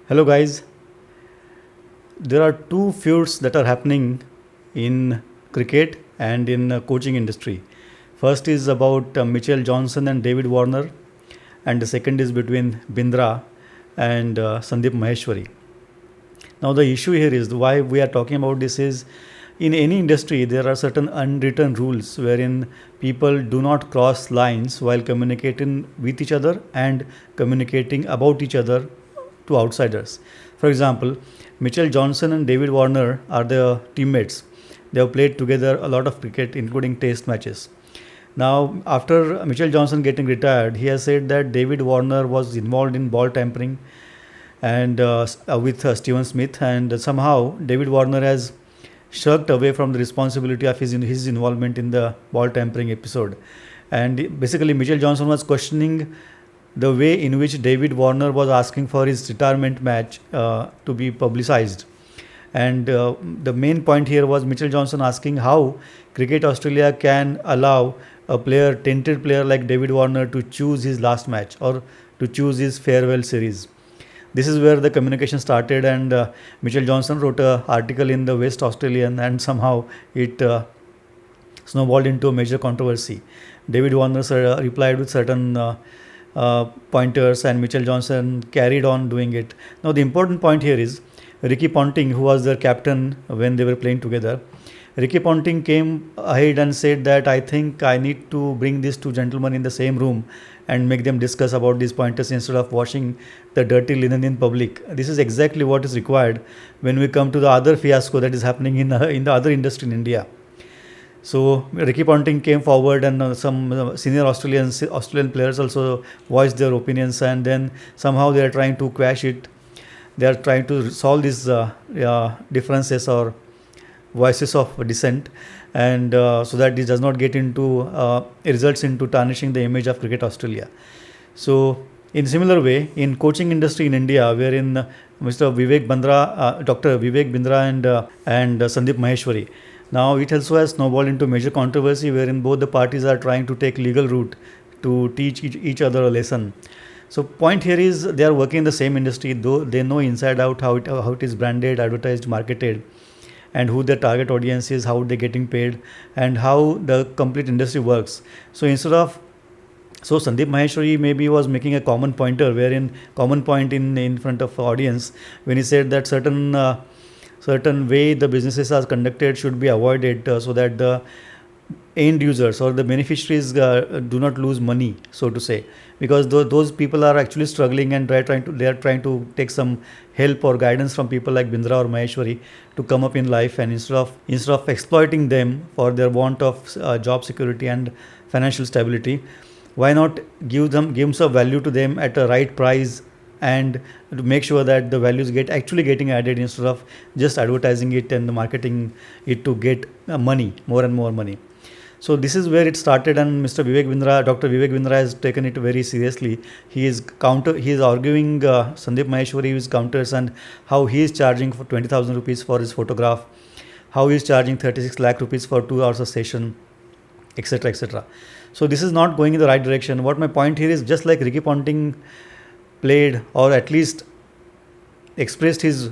Hello, guys. There are two feuds that are happening in cricket and in coaching industry. First is about Mitchell Johnson and David Warner, and the second is between Bindra and Sandeep Maheshwari. Now, the issue here is why we are talking about this is in any industry there are certain unwritten rules wherein people do not cross lines while communicating with each other and communicating about each other to outsiders. For example, Mitchell Johnson and David Warner are the teammates. They have played together a lot of cricket, including test matches. Now, after Mitchell Johnson getting retired, he has said that David Warner was involved in ball tampering and with Steven Smith, and somehow David Warner has shirked away from the responsibility of his involvement in the ball tampering episode. And basically, Mitchell Johnson was questioning the way in which David Warner was asking for his retirement match to be publicized. And the main point here was Mitchell Johnson asking how Cricket Australia can allow a player, tainted player like David Warner, to choose his last match or to choose his farewell series. This is where the communication started, and Mitchell Johnson wrote an article in the West Australian, and somehow it snowballed into a major controversy. David Warner replied with certain pointers, and Mitchell Johnson carried on doing it. Now, the important point here is Ricky Ponting, who was their captain when they were playing together. Ricky Ponting came ahead and said that I think I need to bring these two gentlemen in the same room and make them discuss about these pointers instead of washing the dirty linen in public. This is exactly what is required when we come to the other fiasco that is happening in the other industry in India. So Ricky Ponting came forward, and some senior Australian players also voiced their opinions, and then somehow they are trying to quash it. They are trying to solve these differences or voices of dissent, and so that this does not get into results into tarnishing the image of Cricket Australia. So in similar way, in coaching industry in India, wherein Mr. Vivek Bandra, Dr. Vivek Bindra and Sandeep Maheshwari. Now it also has snowballed into major controversy wherein both the parties are trying to take legal route to teach each other a lesson. So point here is they are working in the same industry, though they know inside out how it is branded, advertised, marketed, and who their target audience is, how they're getting paid, and how the complete industry works. So Sandeep Maheshwari maybe was making a common point in front of audience when he said that certain way the businesses are conducted should be avoided so that the end users or the beneficiaries do not lose money, so to say, because those people are actually struggling, and they are trying to take some help or guidance from people like Bindra or Maheshwari to come up in life, and instead of exploiting them for their want of job security and financial stability, why not give some value to them at a right price, and to make sure that the values actually getting added instead of just advertising it and marketing it to get money, more and more money. So this is where it started, and Dr. Vivek Bindra has taken it very seriously. He is arguing Sandeep Maheshwari his counters, and how he is charging for 20,000 rupees for his photograph, how he is charging 36 lakh rupees for 2 hours of session, etc., etc. So this is not going in the right direction. What my point here is, just like Ricky Ponting played, or at least expressed his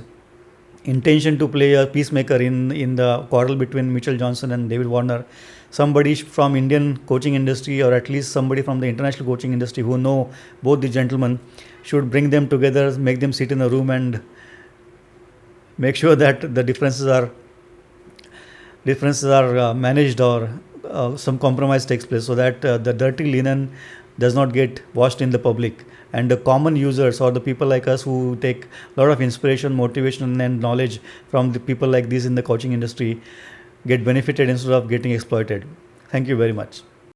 intention to play a peacemaker in the quarrel between Mitchell Johnson and David Warner, somebody from Indian coaching industry, or at least somebody from the international coaching industry who know both the gentlemen, should bring them together, make them sit in a room, and make sure that the differences are managed, or some compromise takes place, so that the dirty linen does not get washed in the public, and the common users, or the people like us who take a lot of inspiration, motivation, and knowledge from the people like this in the coaching industry, get benefited instead of getting exploited. Thank you very much.